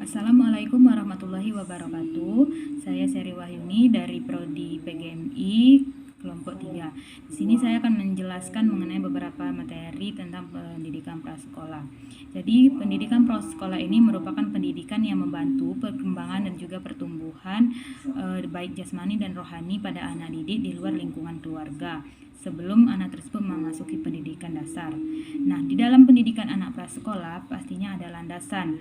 Assalamualaikum warahmatullahi wabarakatuh. Saya Seri Wahyuni dari Prodi PGMI kelompok 3. Di sini saya akan menjelaskan mengenai beberapa materi tentang pendidikan prasekolah. Jadi, pendidikan prasekolah ini merupakan pendidikan yang membantu perkembangan dan juga pertumbuhan baik jasmani dan rohani pada anak didik di luar lingkungan keluarga sebelum anak tersebut memasuki pendidikan dasar. Nah, di dalam pendidikan anak prasekolah pastinya ada landasan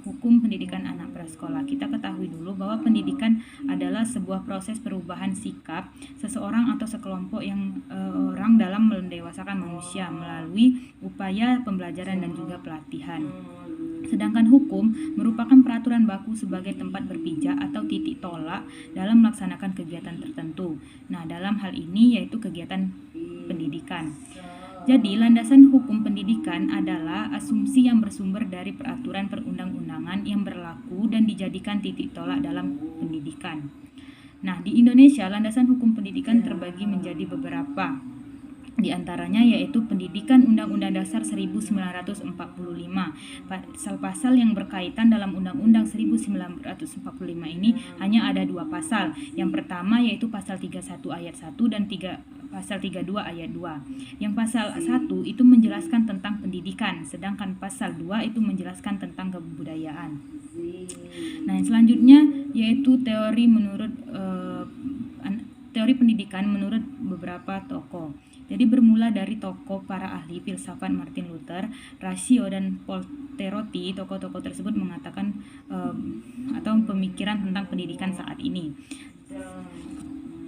hukum pendidikan anak prasekolah. Kita ketahui dulu bahwa pendidikan adalah sebuah proses perubahan sikap seseorang atau sekelompok orang dalam mendewasakan manusia melalui upaya pembelajaran dan juga pelatihan. Sedangkan hukum merupakan peraturan baku sebagai tempat berpijak atau titik tolak dalam melaksanakan kegiatan tertentu. Nah, dalam hal ini yaitu kegiatan pendidikan. Jadi, landasan hukum pendidikan adalah asumsi yang bersumber dari peraturan perundang-undangan yang berlaku dan dijadikan titik tolak dalam pendidikan. Nah, di Indonesia, landasan hukum pendidikan terbagi menjadi beberapa. Di antaranya yaitu Pendidikan Undang-Undang Dasar 1945. Pasal-pasal yang berkaitan dalam Undang-Undang 1945 ini hanya ada 2 pasal. Yang pertama yaitu pasal 31 ayat 1 dan pasal 32 ayat 2. Yang pasal 1 itu menjelaskan tentang pendidikan, sedangkan pasal 2 itu menjelaskan tentang kebudayaan. Nah, yang selanjutnya yaitu teori pendidikan menurut beberapa tokoh. Jadi bermula dari tokoh para ahli filsafat Martin Luther, Ratio, dan Polterotti. Tokoh-tokoh tersebut mengatakan atau pemikiran tentang pendidikan saat ini.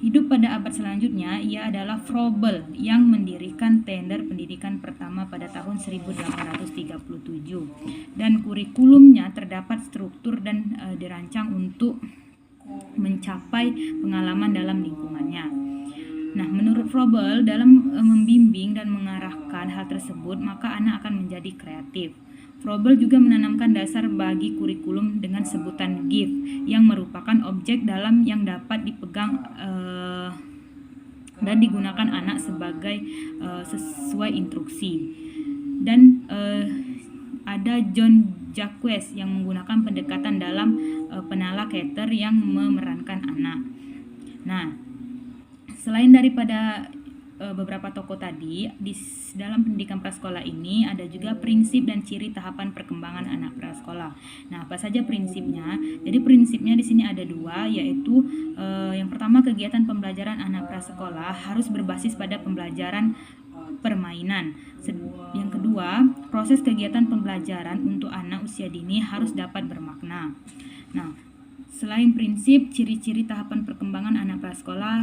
Hidup pada abad selanjutnya, ia adalah Froebel yang mendirikan tender pendidikan pertama pada tahun 1837. Dan kurikulumnya terdapat struktur dan dirancang untuk mencapai pengalaman dalam lingkungannya. Nah, menurut Froebel, dalam membimbing dan mengarahkan hal tersebut, maka anak akan menjadi kreatif. Froebel juga menanamkan dasar bagi kurikulum dengan sebutan gift, yang merupakan objek dalam yang dapat dipegang dan digunakan anak sebagai sesuai instruksi. Dan ada John Jacques yang menggunakan pendekatan dalam penala Keter yang memerankan anak. Nah, selain daripada beberapa tokoh tadi, di dalam pendidikan prasekolah ini ada juga prinsip dan ciri tahapan perkembangan anak prasekolah. Nah, apa saja prinsipnya? Jadi prinsipnya di sini ada 2, yaitu yang pertama, kegiatan pembelajaran anak prasekolah harus berbasis pada pembelajaran permainan. Yang kedua, proses kegiatan pembelajaran untuk anak usia dini harus dapat bermakna. Nah, selain prinsip, ciri-ciri tahapan perkembangan anak prasekolah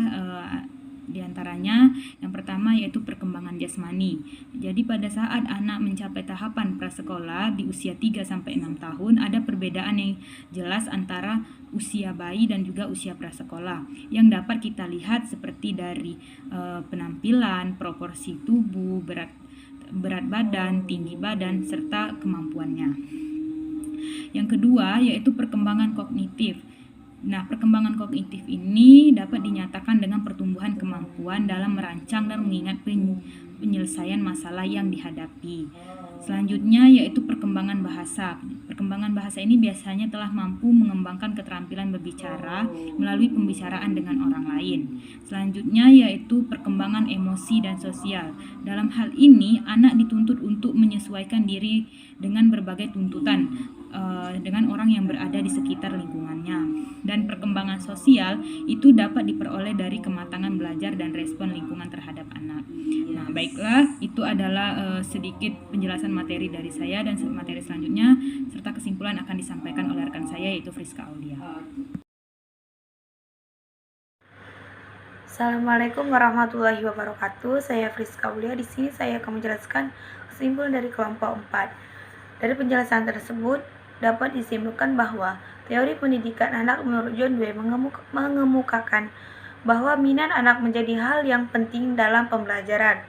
diantaranya yang pertama yaitu perkembangan jasmani. Jadi pada saat anak mencapai tahapan prasekolah di usia 3-6 tahun, ada perbedaan yang jelas antara usia bayi dan juga usia prasekolah yang dapat kita lihat seperti dari penampilan, proporsi tubuh, berat badan, tinggi badan, serta kemampuannya. Yang kedua yaitu perkembangan kognitif. Nah, perkembangan kognitif ini dapat dinyatakan dengan pertumbuhan kemampuan dalam merancang dan mengingat penyelesaian masalah yang dihadapi. Selanjutnya yaitu perkembangan bahasa. Perkembangan bahasa ini biasanya telah mampu mengembangkan keterampilan berbicara melalui pembicaraan dengan orang lain. Selanjutnya yaitu perkembangan emosi dan sosial. Dalam hal ini, anak dituntut untuk menyesuaikan diri dengan berbagai tuntutan dengan orang yang berada di sekitar lingkungannya. Dan perkembangan sosial itu dapat diperoleh dari kematangan belajar dan respon lingkungan terhadap anak. Nah, baiklah, itu adalah sedikit penjelasan materi dari saya, dan materi selanjutnya serta kesimpulan akan disampaikan oleh rekan saya yaitu Friska Aulia. Assalamualaikum warahmatullahi wabarakatuh. Saya Friska Aulia. Di sini saya akan menjelaskan kesimpulan dari kelompok 4. Dari penjelasan tersebut dapat disimpulkan bahwa teori pendidikan anak menurut John Dewey mengemukakan bahwa minat anak menjadi hal yang penting dalam pembelajaran.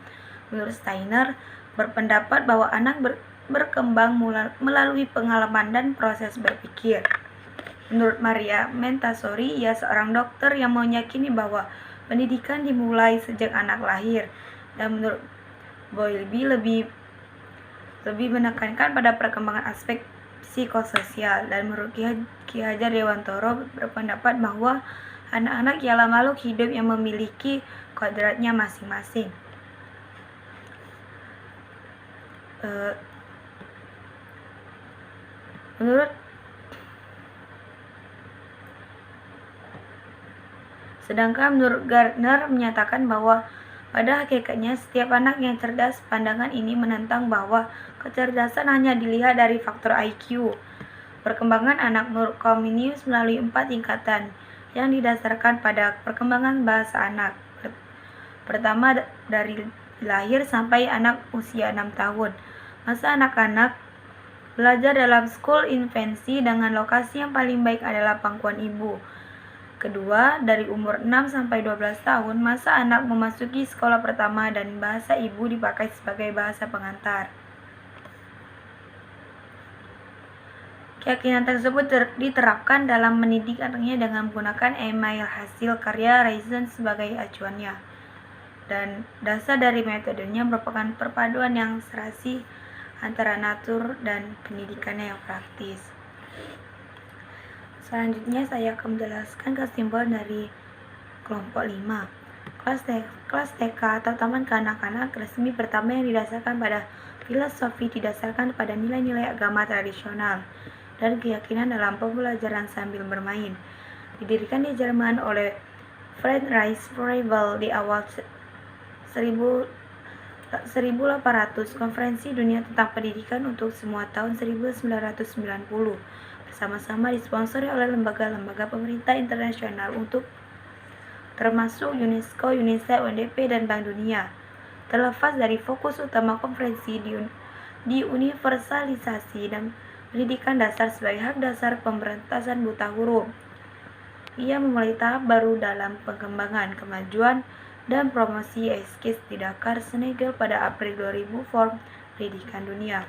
Menurut Steiner, berpendapat bahwa anak berkembang melalui pengalaman dan proses berpikir. Menurut Maria Montessori, ia seorang dokter yang meyakini bahwa pendidikan dimulai sejak anak lahir. Dan menurut Bowlby lebih menekankan pada perkembangan aspek psikososial. Dan menurut Ki Hajar Dewantara berpendapat bahwa anak-anak ialah makhluk hidup yang memiliki kodratnya masing-masing. Sedangkan menurut Gardner menyatakan bahwa pada hakikatnya setiap anak yang cerdas. Pandangan ini menentang bahwa kecerdasan hanya dilihat dari faktor IQ. Perkembangan anak menurut Comenius melalui 4 tingkatan yang didasarkan pada perkembangan bahasa anak. Pertama, dari lahir sampai anak usia 6 tahun. Masa anak-anak belajar dalam school infancy dengan lokasi yang paling baik adalah pangkuan ibu. Kedua, dari umur 6 sampai 12 tahun, masa anak memasuki sekolah pertama dan bahasa ibu dipakai sebagai bahasa pengantar. Keyakinan tersebut diterapkan dalam mendidik anaknya dengan menggunakan email hasil karya Reason sebagai acuannya. Dan dasar dari metodenya merupakan perpaduan yang serasi antara natur dan pendidikannya yang praktis. Selanjutnya saya akan menjelaskan kesimpulan dari kelompok 5. Kelas TK atau Taman Kanak-kanak resmi pertama yang didasarkan pada filosofi didasarkan pada nilai-nilai agama tradisional dan keyakinan dalam pembelajaran sambil bermain. Didirikan di Jerman oleh Friedrich Froebel di awal 1800, Konferensi Dunia tentang Pendidikan untuk Semua tahun 1990 bersama-sama disponsori oleh lembaga-lembaga pemerintah internasional termasuk UNESCO, UNICEF, UNDP, dan Bank Dunia. Terlepas dari fokus utama konferensi di universalisasi dan pendidikan dasar sebagai hak dasar pemberantasan buta huruf, ia memulai tahap baru dalam pengembangan, kemajuan, dan promosi ESKIS di Dakar, Senegal pada April 2000 Forum Pendidikan Dunia.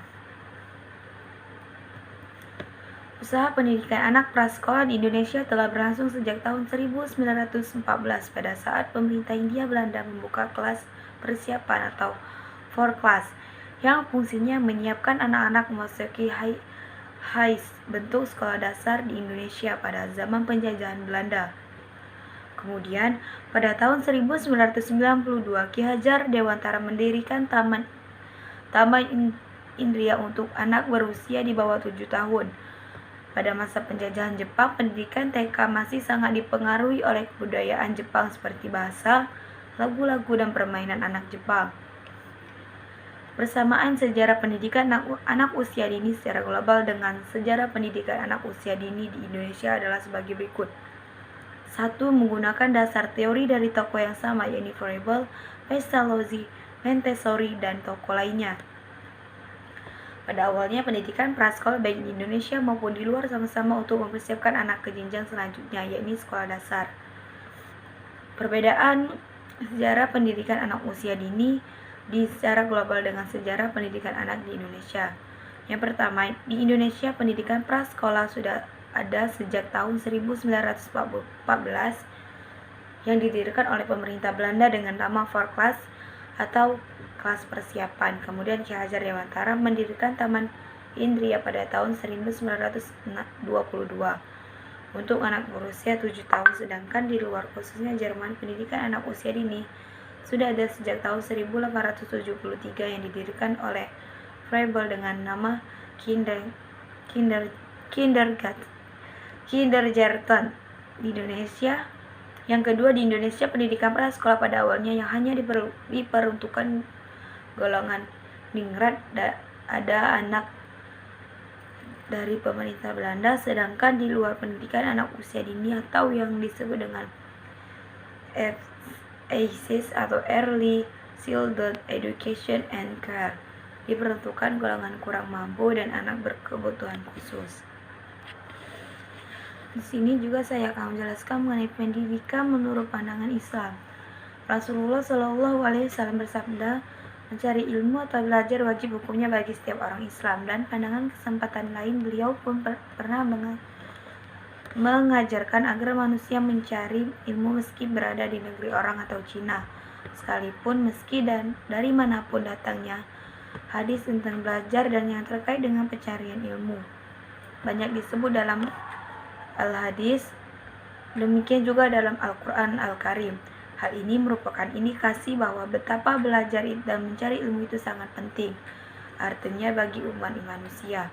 Usaha pendidikan anak prasekolah di Indonesia telah berlangsung sejak tahun 1914 pada saat pemerintah Hindia Belanda membuka kelas persiapan atau Voorklas yang fungsinya menyiapkan anak-anak memasuki HIS bentuk sekolah dasar di Indonesia pada zaman penjajahan Belanda. Kemudian, pada tahun 1992, Ki Hajar Dewantara mendirikan Taman Indria untuk anak berusia di bawah 7 tahun. Pada masa penjajahan Jepang, pendidikan TK masih sangat dipengaruhi oleh kebudayaan Jepang seperti bahasa, lagu-lagu, dan permainan anak Jepang. Bersamaan sejarah pendidikan anak usia dini secara global dengan sejarah pendidikan anak usia dini di Indonesia adalah sebagai berikut. 1. Menggunakan dasar teori dari tokoh yang sama, yaitu Froebel, Pestalozzi, Montessori, dan tokoh lainnya. Pada awalnya, pendidikan prasekolah baik di Indonesia maupun di luar sama-sama untuk mempersiapkan anak ke jenjang selanjutnya, yakni sekolah dasar. Perbedaan sejarah pendidikan anak usia dini di secara global dengan sejarah pendidikan anak di Indonesia. Yang pertama, di Indonesia pendidikan prasekolah sudah ada sejak tahun 1914 yang didirikan oleh pemerintah Belanda dengan nama Voorklas atau kelas persiapan. Kemudian Ki Hajar Dewantara mendirikan Taman Indria pada tahun 1922 untuk anak berusia 7 tahun, sedangkan di luar khususnya Jerman pendidikan anak usia dini sudah ada sejak tahun 1873 yang didirikan oleh Froebel dengan nama Kindergarten di Indonesia. Yang kedua, di Indonesia pendidikan prasekolah pada awalnya yang hanya diperuntukkan golongan ningrat ada anak dari pemerintah Belanda, sedangkan di luar pendidikan anak usia dini atau yang disebut dengan ECIS atau Early Childhood Education and Care diperuntukkan golongan kurang mampu dan anak berkebutuhan khusus. Di sini juga saya akan menjelaskan mengenai pendidikan menurut pandangan Islam. Rasulullah Shallallahu Alaihi Wasallam bersabda, mencari ilmu atau belajar wajib hukumnya bagi setiap orang Islam, dan pandangan kesempatan lain beliau pun pernah mengajarkan agar manusia mencari ilmu meski berada di negeri orang atau Cina, sekalipun meski dan dari manapun datangnya hadis tentang belajar dan yang terkait dengan pencarian ilmu. banyak disebut dalam Al-Hadis, demikian juga dalam Al-Quran Al-Karim. Hal ini merupakan indikasi bahwa betapa belajar dan mencari ilmu itu sangat penting, artinya bagi umat manusia.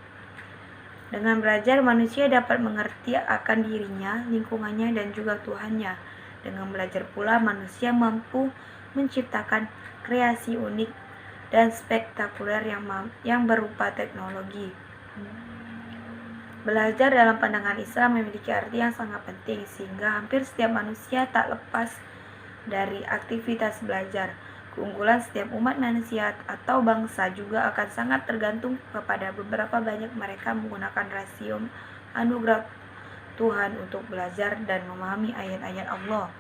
Dengan belajar, manusia dapat mengerti akan dirinya, lingkungannya, dan juga Tuhannya. Dengan belajar pula, manusia mampu menciptakan kreasi unik dan spektakuler yang berupa teknologi. Belajar dalam pandangan Islam memiliki arti yang sangat penting, sehingga hampir setiap manusia tak lepas dari aktivitas belajar. Keunggulan setiap umat manusia atau bangsa juga akan sangat tergantung kepada beberapa banyak mereka menggunakan rasio anugerah Tuhan untuk belajar dan memahami ayat-ayat Allah.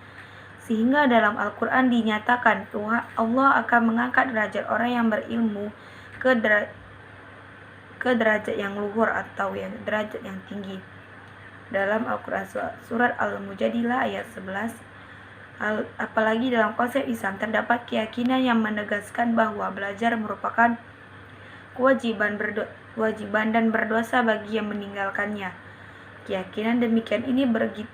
Sehingga dalam Al-Quran dinyatakan Allah akan mengangkat derajat orang yang berilmu ke derajat yang luhur atau derajat yang tinggi. Dalam Al-Quran surat Al-Mujadilah ayat 11, apalagi dalam konsep Islam terdapat keyakinan yang menegaskan bahwa belajar merupakan kewajiban dan berdosa bagi yang meninggalkannya. Keyakinan demikian ini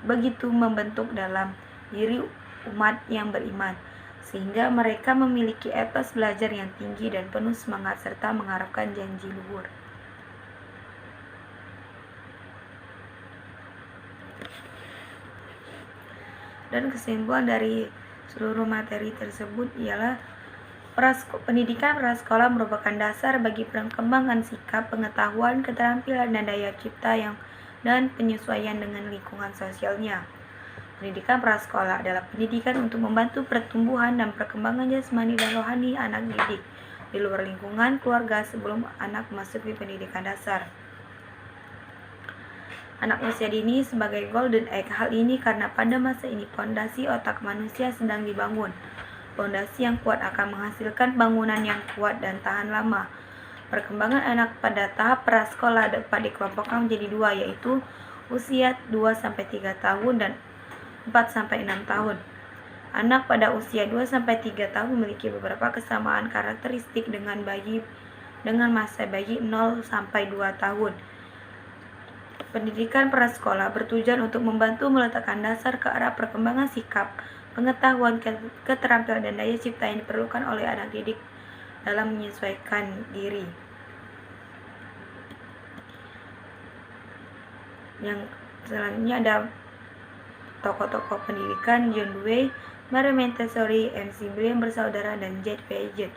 begitu membentuk dalam diri umat yang beriman, sehingga mereka memiliki etos belajar yang tinggi dan penuh semangat serta mengharapkan janji luhur. Dan kesimpulan dari seluruh materi tersebut ialah pendidikan prasekolah merupakan dasar bagi perkembangan sikap, pengetahuan, keterampilan, dan daya cipta dan penyesuaian dengan lingkungan sosialnya. Pendidikan prasekolah adalah pendidikan untuk membantu pertumbuhan dan perkembangan jasmani dan rohani anak didik di luar lingkungan keluarga sebelum anak memasuki pendidikan dasar. Anak usia dini sebagai golden egg. Hal ini karena pada masa ini fondasi otak manusia sedang dibangun. Fondasi yang kuat akan menghasilkan bangunan yang kuat dan tahan lama. Perkembangan anak pada tahap prasekolah dapat dikelompokkan menjadi dua, yaitu usia 2-3 tahun dan 4-6 tahun. Anak pada usia 2-3 tahun memiliki beberapa kesamaan karakteristik dengan masa bayi 0-2 tahun. Pendidikan prasekolah bertujuan untuk membantu meletakkan dasar ke arah perkembangan sikap, pengetahuan, keterampilan, dan daya cipta yang diperlukan oleh anak didik dalam menyesuaikan diri. Yang selanjutnya ada tokoh-tokoh pendidikan: John Dewey, Maria Montessori, MC Brian bersaudara, dan J. Piaget.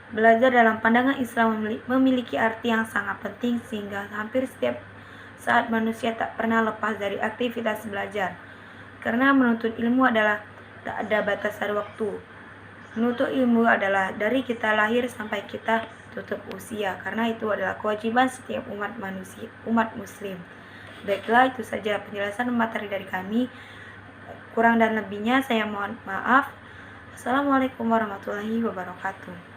Belajar dalam pandangan Islam memiliki arti yang sangat penting, sehingga hampir setiap saat manusia tak pernah lepas dari aktivitas belajar. Karena menuntut ilmu adalah tak ada batasan waktu. Menuntut ilmu adalah dari kita lahir sampai kita tutup usia, karena itu adalah kewajiban setiap umat muslim. Baiklah, itu saja penjelasan materi dari kami. Kurang dan lebihnya saya mohon maaf. Assalamualaikum warahmatullahi wabarakatuh.